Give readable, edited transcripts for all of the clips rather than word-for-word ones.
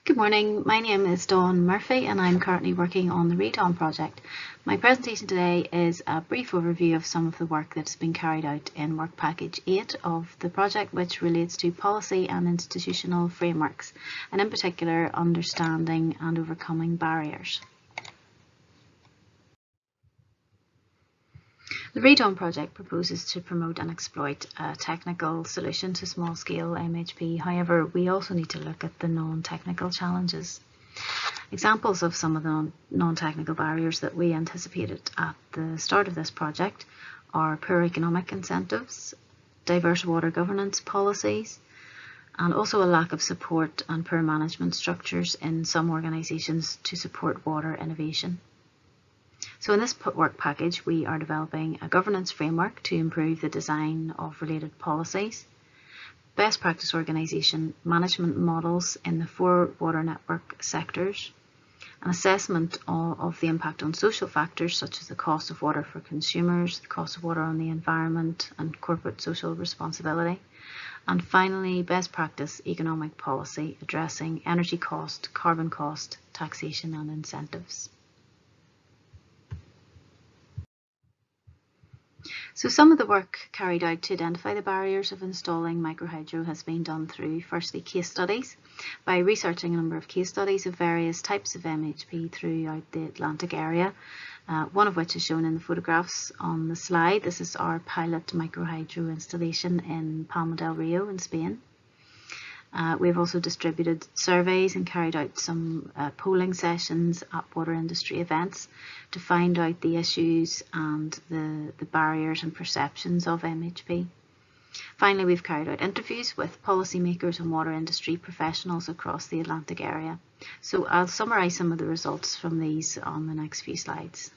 Good morning, my name is Dawn Murphy and I'm currently working on the Redon project. My presentation today is a brief overview of some of the work that's been carried out in Work Package 8 of the project, which relates to policy and institutional frameworks, and in particular understanding and overcoming barriers. The Redon project proposes to promote and exploit a technical solution to small-scale MHP. However, we also need to look at the non-technical challenges. Examples of some of the non-technical barriers that we anticipated at the start of this project are poor economic incentives, diverse water governance policies, and also a lack of support and poor management structures in some organisations to support water innovation. So in this work package, we are developing a governance framework to improve the design of related policies, best practice organisation management models in the 4 water network sectors, an assessment of the impact on social factors such as the cost of water for consumers, the cost of water on the environment and corporate social responsibility, and finally best practice economic policy addressing energy cost, carbon cost, taxation and incentives. So some of the work carried out to identify the barriers of installing microhydro has been done through, firstly, case studies, by researching a number of case studies of various types of MHP throughout the Atlantic area, one of which is shown in the photographs on the slide. This is our pilot microhydro installation in Palma del Rio in Spain. We've also distributed surveys and carried out some polling sessions at water industry events to find out the issues and the barriers and perceptions of MHP. Finally, we've carried out interviews with policymakers and water industry professionals across the Atlantic area. So I'll summarise some of the results from these on the next few slides.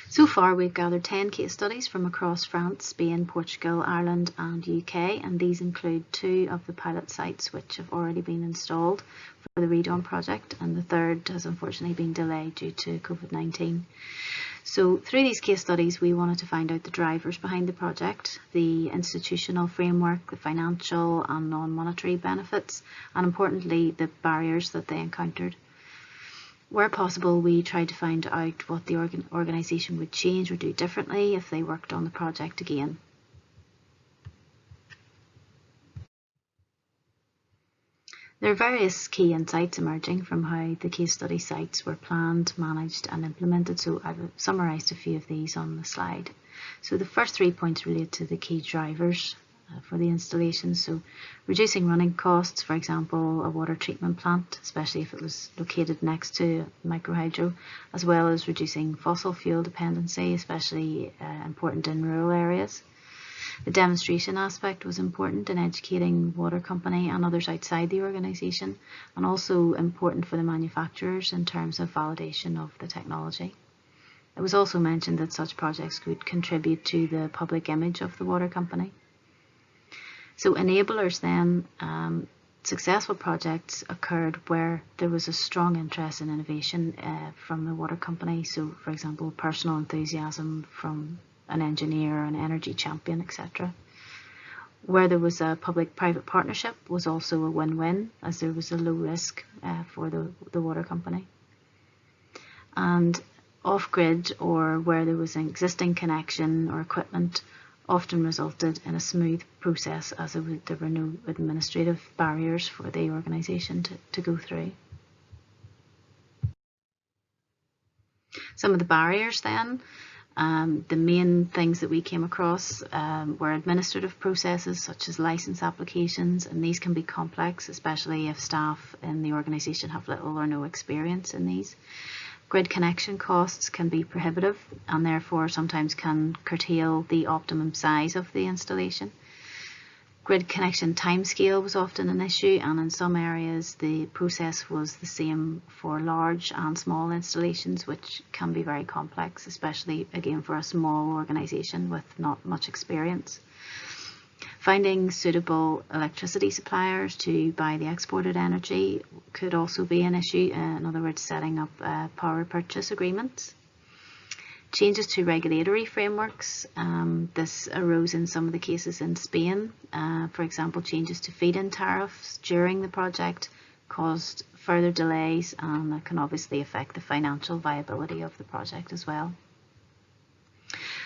So far, we've gathered 10 case studies from across France, Spain, Portugal, Ireland and UK, and these include 2 of the pilot sites which have already been installed for the Redon project, and the third has unfortunately been delayed due to COVID-19. So through these case studies, we wanted to find out the drivers behind the project, the institutional framework, the financial and non-monetary benefits, and importantly, the barriers that they encountered. Where possible, we tried to find out what the organisation would change or do differently if they worked on the project again. There are various key insights emerging from how the case study sites were planned, managed and implemented, so I've summarised a few of these on the slide. So the first 3 points relate to the key drivers for the installation. So reducing running costs, for example, a water treatment plant, especially if it was located next to microhydro, as well as reducing fossil fuel dependency, especially important in rural areas. The demonstration aspect was important in educating water company and others outside the organisation, and also important for the manufacturers in terms of validation of the technology. It was also mentioned that such projects could contribute to the public image of the water company. So enablers then, successful projects occurred where there was a strong interest in innovation from the water company. So for example, personal enthusiasm from an engineer, an energy champion, etc. Where there was a public-private partnership was also a win-win, as there was a low risk for the water company. And off-grid, or where there was an existing connection or equipment, often resulted in a smooth process, as there were no administrative barriers for the organisation to go through. Some of the barriers then, the main things that we came across were administrative processes such as licence applications, and these can be complex, especially if staff in the organisation have little or no experience in these. Grid connection costs can be prohibitive and therefore sometimes can curtail the optimum size of the installation. Grid connection timescale was often an issue, and in some areas the process was the same for large and small installations, which can be very complex, especially again for a small organisation with not much experience. Finding suitable electricity suppliers to buy the exported energy could also be an issue, in other words, setting up power purchase agreements. Changes to regulatory frameworks. This arose in some of the cases in Spain. For example, changes to feed-in tariffs during the project caused further delays, and that can obviously affect the financial viability of the project as well.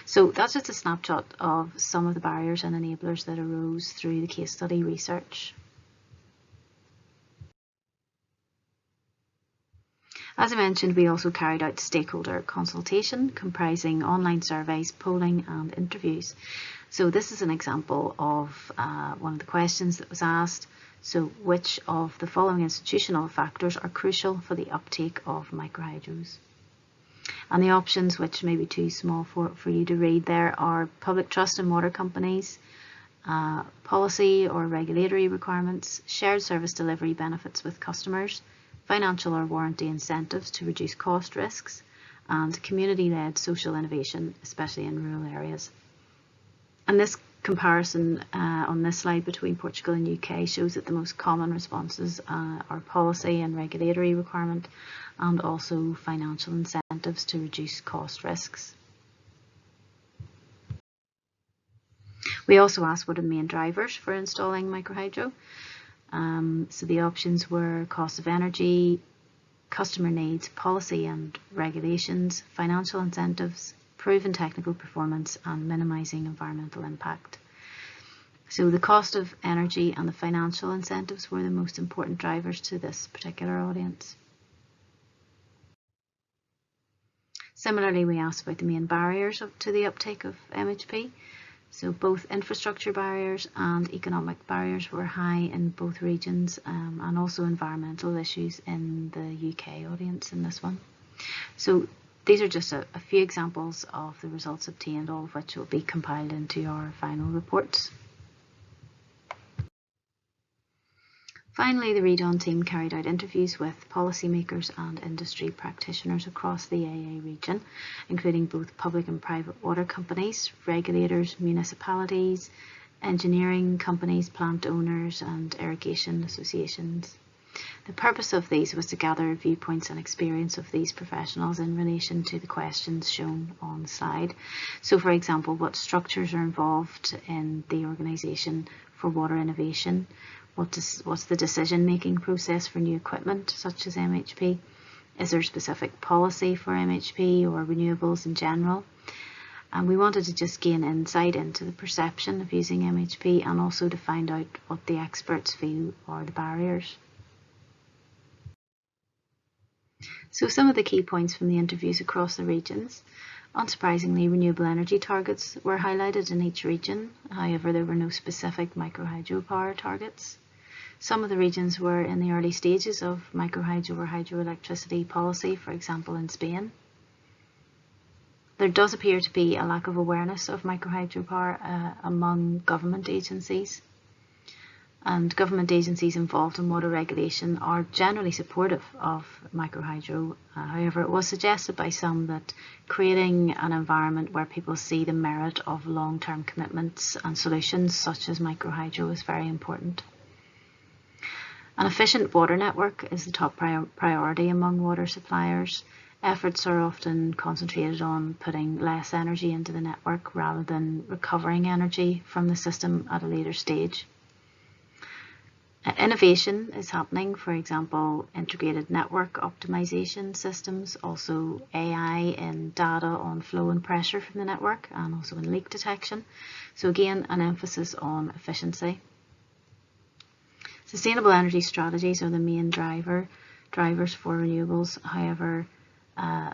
So that's just a snapshot of some of the barriers and enablers that arose through the case study research. As I mentioned, we also carried out stakeholder consultation comprising online surveys, polling and interviews. So this is an example of one of the questions that was asked. So which of the following institutional factors are crucial for the uptake of microhydros? And the options, which may be too small for you to read there, are public trust in water companies, policy or regulatory requirements, shared service delivery benefits with customers, financial or warranty incentives to reduce cost risks, and community-led social innovation, especially in rural areas. And this comparison on this slide between Portugal and UK shows that the most common responses are policy and regulatory requirement, and also financial incentives to reduce cost risks. We also asked what are the main drivers for installing microhydro. So the options were cost of energy, customer needs, policy and regulations, financial incentives, proven technical performance, and minimising environmental impact. So the cost of energy and the financial incentives were the most important drivers to this particular audience. Similarly, we asked about the main barriers to the uptake of MHP. So both infrastructure barriers and economic barriers were high in both regions, and also environmental issues in the UK audience in this one. So these are just a few examples of the results obtained, all of which will be compiled into our final reports. Finally, the REDON team carried out interviews with policymakers and industry practitioners across the AA region, including both public and private water companies, regulators, municipalities, engineering companies, plant owners, and irrigation associations. The purpose of these was to gather viewpoints and experience of these professionals in relation to the questions shown on the slide. So, for example, what structures are involved in the organisation for water innovation? What's the decision-making process for new equipment such as MHP? Is there specific policy for MHP or renewables in general? And we wanted to just gain insight into the perception of using MHP, and also to find out what the experts feel are the barriers. So some of the key points from the interviews across the regions. Unsurprisingly, renewable energy targets were highlighted in each region. However, there were no specific micro-hydropower targets. Some of the regions were in the early stages of microhydro or hydroelectricity policy, for example in Spain. There does appear to be a lack of awareness of microhydropower among government agencies. And government agencies involved in water regulation are generally supportive of microhydro. However, it was suggested by some that creating an environment where people see the merit of long-term commitments and solutions such as microhydro is very important. An efficient water network is the top priority among water suppliers. Efforts are often concentrated on putting less energy into the network rather than recovering energy from the system at a later stage. Innovation is happening, for example, integrated network optimization systems, also AI in data on flow and pressure from the network, and also in leak detection. So again, an emphasis on efficiency. Sustainable energy strategies are the main drivers for renewables. However,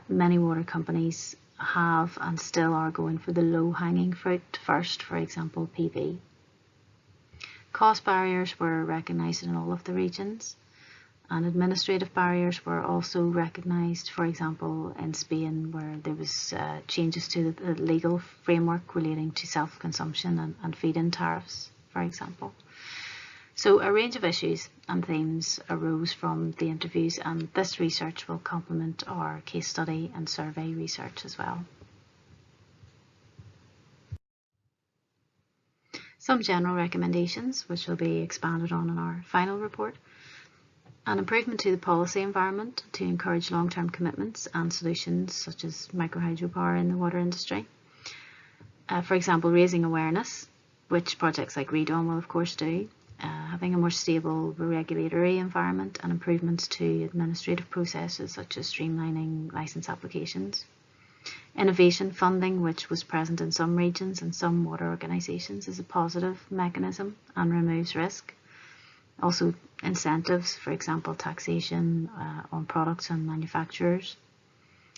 many water companies have and still are going for the low-hanging fruit first, for example, PV. Cost barriers were recognised in all of the regions, and administrative barriers were also recognised, for example, in Spain, where there was changes to the legal framework relating to self-consumption and feed-in tariffs, for example. So a range of issues and themes arose from the interviews, and this research will complement our case study and survey research as well. Some general recommendations, which will be expanded on in our final report. An improvement to the policy environment to encourage long-term commitments and solutions such as micro-hydropower in the water industry. For example, raising awareness, which projects like REDON will of course do, having a more stable regulatory environment and improvements to administrative processes such as streamlining licence applications. Innovation funding, which was present in some regions and some water organisations, is a positive mechanism and removes risk. Also incentives, for example taxation on products and manufacturers.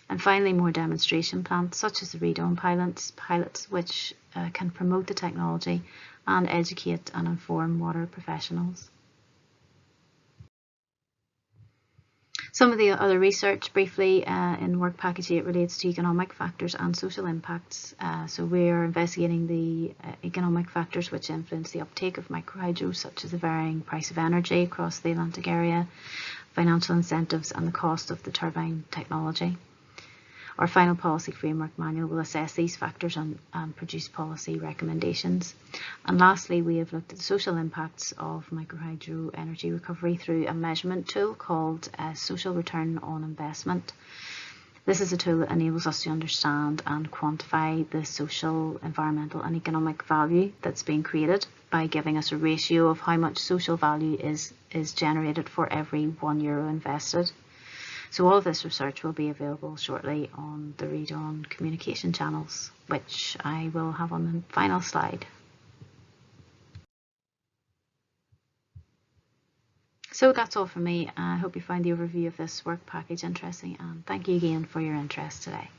And finally, more demonstration plants such as the REDON pilots which can promote the technology and educate and inform water professionals. Some of the other research briefly in Work Package 8 relates to economic factors and social impacts. So we are investigating the economic factors which influence the uptake of microhydro, such as the varying price of energy across the Atlantic area, financial incentives and the cost of the turbine technology. Our final policy framework manual will assess these factors and produce policy recommendations. And lastly, we have looked at the social impacts of microhydro energy recovery through a measurement tool called Social Return on Investment. This is a tool that enables us to understand and quantify the social, environmental and economic value that's being created by giving us a ratio of how much social value is generated for every €1 invested. So all of this research will be available shortly on the REDON communication channels, which I will have on the final slide. So that's all from me. I hope you find the overview of this work package interesting, and thank you again for your interest today.